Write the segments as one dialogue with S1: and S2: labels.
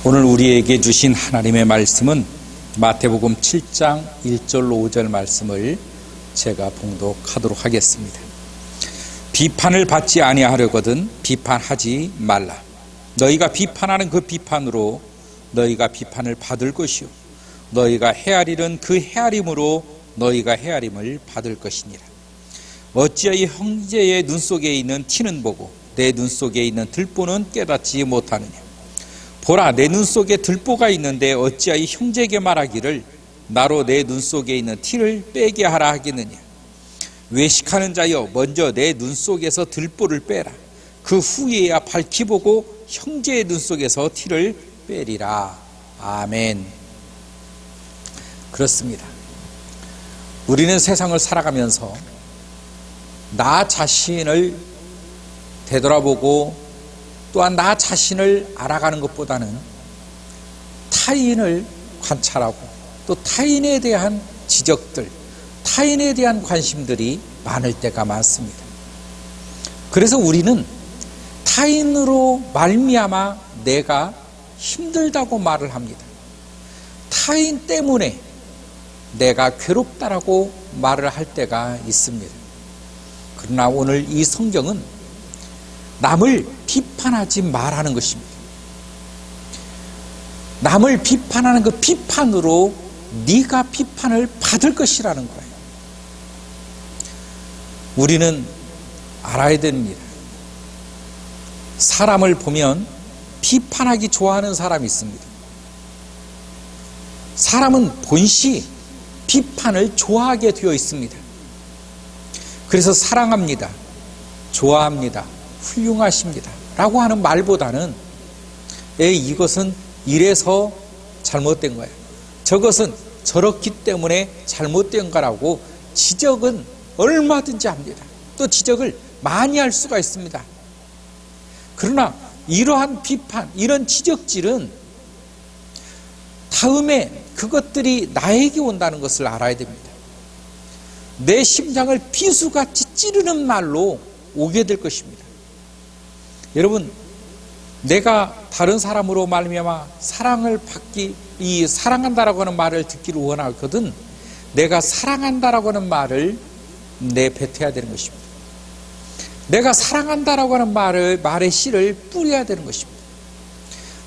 S1: 오늘 우리에게 주신 하나님의 말씀은 마태복음 7장 1절로 5절 말씀을 제가 봉독하도록 하겠습니다. 비판을 받지 아니하려거든 비판하지 말라. 너희가 비판하는 그 비판으로 너희가 비판을 받을 것이요 너희가 헤아리는 그 헤아림으로 너희가 헤아림을 받을 것이니라. 어찌하여 형제의 눈 속에 있는 티는 보고 내 눈 속에 있는 들보는 깨닫지 못하느냐. 보라, 내 눈 속에 들보가 있는데 어찌하여 형제에게 말하기를 나로 내 눈 속에 있는 티를 빼게 하라 하겠느냐. 외식하는 자여, 먼저 내 눈 속에서 들보를 빼라. 그 후에야 밝히 보고 형제의 눈 속에서 티를 빼리라. 아멘. 그렇습니다. 우리는 세상을 살아가면서 나 자신을 되돌아보고 또한 나 자신을 알아가는 것보다는 타인을 관찰하고 또 타인에 대한 지적들, 타인에 대한 관심들이 많을 때가 많습니다. 그래서 우리는 타인으로 말미암아 내가 힘들다고 말을 합니다. 타인 때문에 내가 괴롭다라고 말을 할 때가 있습니다. 그러나 오늘 이 성경은 남을 비판하지 말라는 것입니다. 남을 비판하는 그 비판으로 네가 비판을 받을 것이라는 거예요. 우리는 알아야 됩니다. 사람을 보면 비판하기 좋아하는 사람이 있습니다. 사람은 본시 비판을 좋아하게 되어 있습니다. 그래서 사랑합니다, 좋아합니다, 훌륭하십니다 라고 하는 말보다는 이것은 이래서 잘못된 거예요, 저것은 저렇기 때문에 잘못된 거라고 지적은 얼마든지 합니다. 또 지적을 많이 할 수가 있습니다. 그러나 이러한 비판, 이런 지적질은 다음에 그것들이 나에게 온다는 것을 알아야 됩니다. 내 심장을 비수같이 찌르는 말로 오게 될 것입니다. 여러분, 내가 다른 사람으로 말미암아 사랑을 받기, 이 사랑한다라고 하는 말을 듣기를 원하거든 내가 사랑한다라고 하는 말을 내뱉어야 되는 것입니다. 내가 사랑한다라고 하는 말의 씨를 뿌려야 되는 것입니다.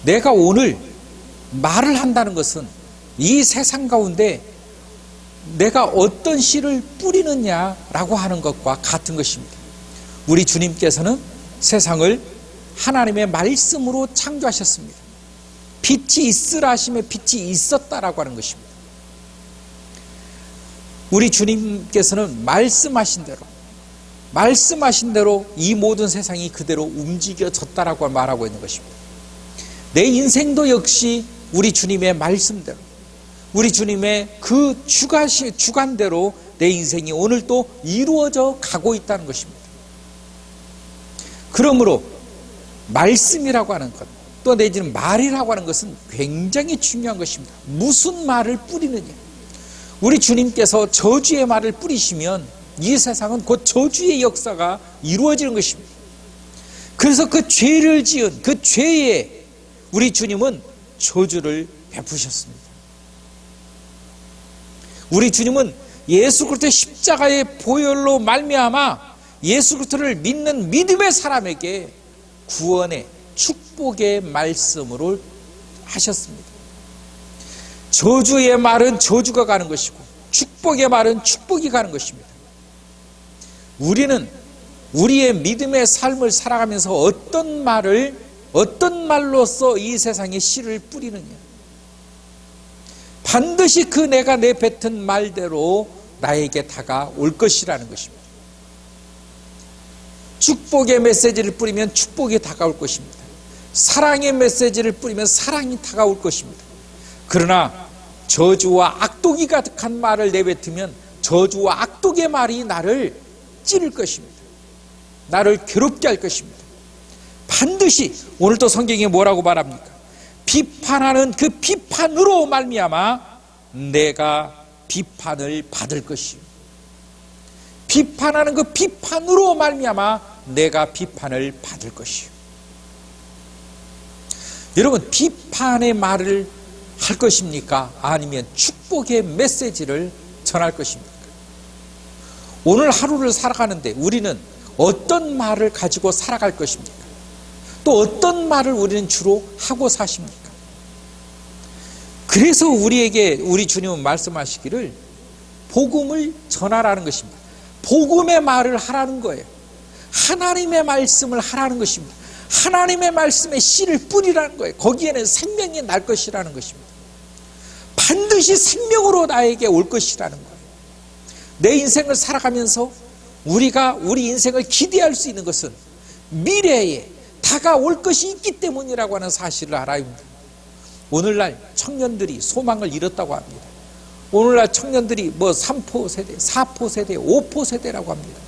S1: 내가 오늘 말을 한다는 것은 이 세상 가운데 내가 어떤 씨를 뿌리느냐라고 하는 것과 같은 것입니다. 우리 주님께서는 세상을 하나님의 말씀으로 창조하셨습니다. 빛이 있으라 하심에 빛이 있었다라고 하는 것입니다. 우리 주님께서는 말씀하신 대로 이 모든 세상이 그대로 움직여졌다라고 말하고 있는 것입니다. 내 인생도 역시 우리 주님의 말씀대로, 우리 주님의 그 주관대로 내 인생이 오늘 또 이루어져 가고 있다는 것입니다. 그러므로 말씀이라고 하는 것, 또 내지는 말이라고 하는 것은 굉장히 중요한 것입니다. 무슨 말을 뿌리느냐. 우리 주님께서 저주의 말을 뿌리시면 이 세상은 곧 저주의 역사가 이루어지는 것입니다. 그래서 그 죄를 지은 그 죄에 우리 주님은 저주를 베푸셨습니다. 우리 주님은 예수 그리스도의 십자가의 보혈로 말미암아 예수 그리스도를 믿는 믿음의 사람에게 구원의 축복의 말씀으로 하셨습니다. 저주의 말은 저주가 가는 것이고 축복의 말은 축복이 가는 것입니다. 우리는 우리의 믿음의 삶을 살아가면서 어떤 말로써 이 세상에 씨를 뿌리느냐. 반드시 그 내가 내뱉은 말대로 나에게 다가올 것이라는 것입니다. 축복의 메시지를 뿌리면 축복이 다가올 것입니다. 사랑의 메시지를 뿌리면 사랑이 다가올 것입니다. 그러나 저주와 악독이 가득한 말을 내뱉으면 저주와 악독의 말이 나를 찌를 것입니다. 나를 괴롭게 할 것입니다. 반드시 오늘도 성경이 뭐라고 말합니까? 비판하는 그 비판으로 말미암아 내가 비판을 받을 것이요, 비판하는 그 비판으로 말미암아 내가 비판을 받을 것이요. 여러분, 비판의 말을 할 것입니까? 아니면 축복의 메시지를 전할 것입니까? 오늘 하루를 살아가는데 우리는 어떤 말을 가지고 살아갈 것입니까? 또 어떤 말을 우리는 주로 하고 사십니까? 그래서 우리에게 우리 주님은 말씀하시기를 복음을 전하라는 것입니다. 복음의 말을 하라는 거예요. 하나님의 말씀을 하라는 것입니다. 하나님의 말씀에 씨를 뿌리라는 거예요. 거기에는 생명이 날 것이라는 것입니다. 반드시 생명으로 나에게 올 것이라는 거예요. 내 인생을 살아가면서 우리가 우리 인생을 기대할 수 있는 것은 미래에 다가올 것이 있기 때문이라고 하는 사실을 알아야 합니다. 오늘날 청년들이 소망을 잃었다고 합니다. 오늘날 청년들이 3포 세대, 4포 세대, 5포 세대라고 합니다.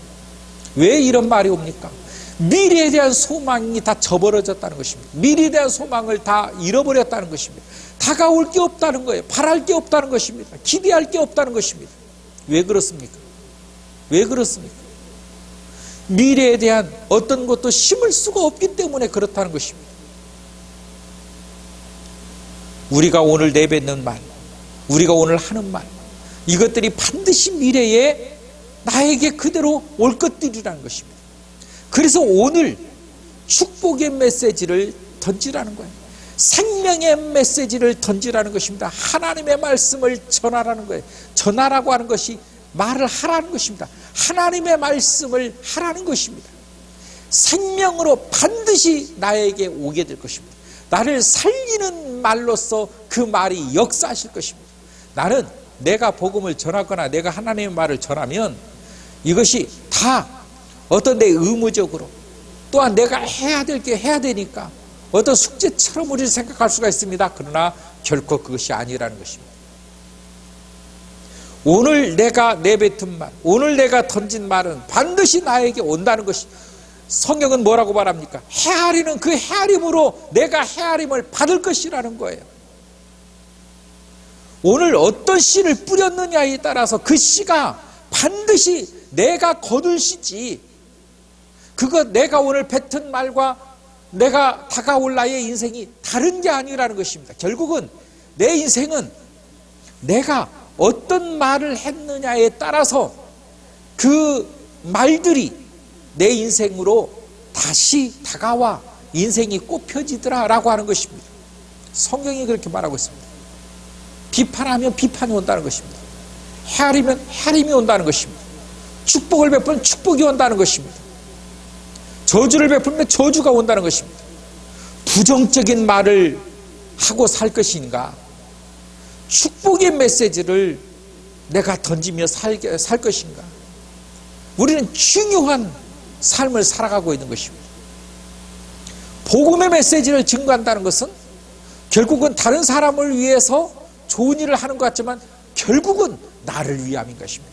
S1: 왜 이런 말이 옵니까? 미래에 대한 소망이 다 저버려졌다는 것입니다. 미래에 대한 소망을 다 잃어버렸다는 것입니다. 다가올 게 없다는 거예요. 바랄 게 없다는 것입니다. 기대할 게 없다는 것입니다. 왜 그렇습니까? 왜 그렇습니까? 미래에 대한 어떤 것도 심을 수가 없기 때문에 그렇다는 것입니다. 우리가 오늘 내뱉는 말, 우리가 오늘 하는 말, 이것들이 반드시 미래에 나에게 그대로 올 것들이라는 것입니다. 그래서 오늘 축복의 메시지를 던지라는 거예요. 생명의 메시지를 던지라는 것입니다. 하나님의 말씀을 전하라는 거예요. 전하라고 하는 것이 말을 하라는 것입니다. 하나님의 말씀을 하라는 것입니다. 생명으로 반드시 나에게 오게 될 것입니다. 나를 살리는 말로서 그 말이 역사하실 것입니다. 나는 내가 복음을 전하거나 내가 하나님의 말을 전하면 이것이 다 어떤 내 의무적으로 또한 내가 해야 될 게 해야 되니까 어떤 숙제처럼 우리를 생각할 수가 있습니다. 그러나 결코 그것이 아니라는 것입니다. 오늘 내가 내뱉은 말, 오늘 내가 던진 말은 반드시 나에게 온다는 것이, 성경은 뭐라고 말합니까? 헤아리는 그 헤아림으로 내가 헤아림을 받을 것이라는 거예요. 오늘 어떤 씨를 뿌렸느냐에 따라서 그 씨가 반드시 내가 거둘 씨지, 그거 내가 오늘 뱉은 말과 내가 다가올 나의 인생이 다른 게 아니라는 것입니다. 결국은 내 인생은 내가 어떤 말을 했느냐에 따라서 그 말들이 내 인생으로 다시 다가와 인생이 꽃펴지더라 라고 하는 것입니다. 성경이 그렇게 말하고 있습니다. 비판하면 비판이 온다는 것입니다. 헤아리면 헤아림이 온다는 것입니다. 축복을 베풀면 축복이 온다는 것입니다. 저주를 베풀면 저주가 온다는 것입니다. 부정적인 말을 하고 살 것인가, 축복의 메시지를 내가 던지며 살 것인가, 우리는 중요한 삶을 살아가고 있는 것입니다. 복음의 메시지를 증거한다는 것은 결국은 다른 사람을 위해서 좋은 일을 하는 것 같지만 결국은 나를 위함인 것입니다.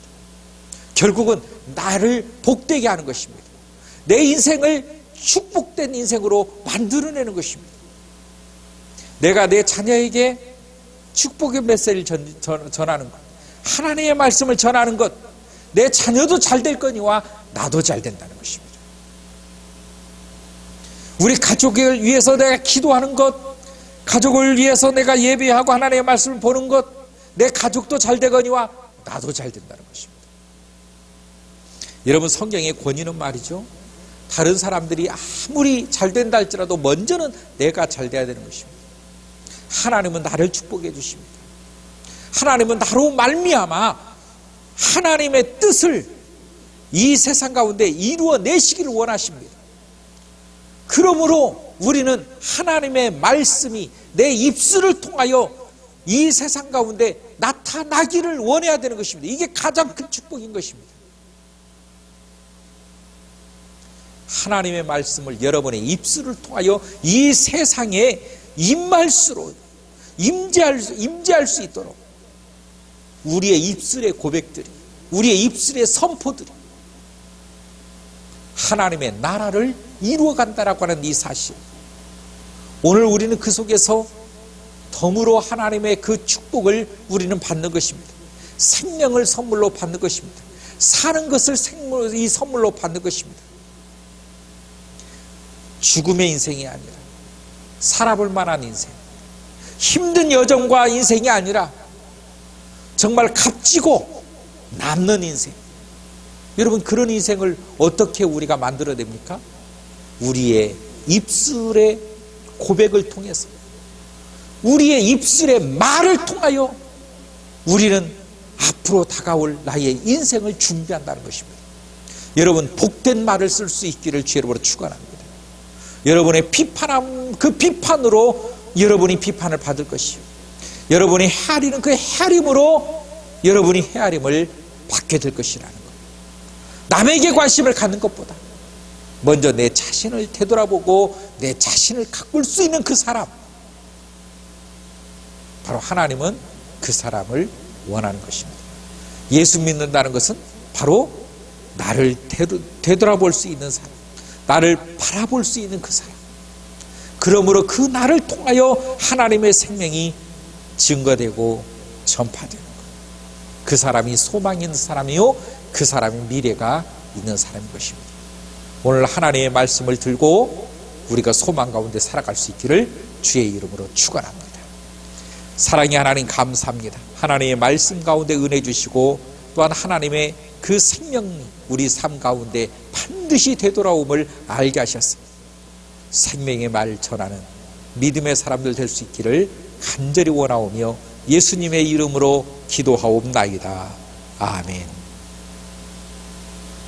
S1: 결국은 나를 복되게 하는 것입니다. 내 인생을 축복된 인생으로 만들어내는 것입니다. 내가 내 자녀에게 축복의 메시지를 전하는 것, 하나님의 말씀을 전하는 것, 내 자녀도 잘 될 거니와 나도 잘 된다는 것입니다. 우리 가족을 위해서 내가 기도하는 것, 가족을 위해서 내가 예배하고 하나님의 말씀을 보는 것, 내 가족도 잘 되거니와 나도 잘 된다는 것입니다. 여러분, 성경의 권위는 말이죠, 다른 사람들이 아무리 잘 된다 할지라도 먼저는 내가 잘 돼야 되는 것입니다. 하나님은 나를 축복해 주십니다. 하나님은 나로 말미암아 하나님의 뜻을 이 세상 가운데 이루어내시기를 원하십니다. 그러므로 우리는 하나님의 말씀이 내 입술을 통하여 이 세상 가운데 나타나기를 원해야 되는 것입니다. 이게 가장 큰 축복인 것입니다. 하나님의 말씀을 여러분의 입술을 통하여 이 세상에 임할수록 임재할 수 있도록 우리의 입술의 고백들이, 우리의 입술의 선포들이 하나님의 나라를 이루어간다라고 하는 이 사실, 오늘 우리는 그 속에서 덤으로 하나님의 그 축복을 우리는 받는 것입니다. 생명을 선물로 받는 것입니다. 사는 것을 이 선물로 받는 것입니다. 죽음의 인생이 아니라 살아볼 만한 인생, 힘든 여정과 인생이 아니라 정말 값지고 남는 인생. 여러분, 그런 인생을 어떻게 우리가 만들어냅니까? 우리의 입술의 고백을 통해서, 우리의 입술의 말을 통하여 우리는 앞으로 다가올 나의 인생을 준비한다는 것입니다. 여러분, 복된 말을 쓸 수 있기를 주의로 축원합니다. 여러분의 비판함, 그 비판으로 여러분이 비판을 받을 것이요, 여러분이 헤아리는 그 헤아림으로 여러분이 헤아림을 받게 될 것이라는 것. 남에게 관심을 갖는 것보다 먼저 내 자신을 되돌아보고 내 자신을 가꿀 수 있는 그 사람, 바로 하나님은 그 사람을 원하는 것입니다. 예수 믿는다는 것은 바로 나를 되돌아볼 수 있는 사람, 나를 바라볼 수 있는 그 사람. 그러므로 그 나를 통하여 하나님의 생명이 증거되고 전파되는 것. 그 사람이 소망이 있는 사람이요, 그 사람이 미래가 있는 사람인 것입니다. 오늘 하나님의 말씀을 들고 우리가 소망 가운데 살아갈 수 있기를 주의 이름으로 축원합니다. 사랑의 하나님, 감사합니다. 하나님의 말씀 가운데 은혜 주시고 또한 하나님의 그 생명이 우리 삶 가운데 반드시 되돌아옴을 알게 하셨습니다. 생명의 말 전하는 믿음의 사람들 될 수 있기를 간절히 원하오며 예수님의 이름으로 기도하옵나이다. 아멘.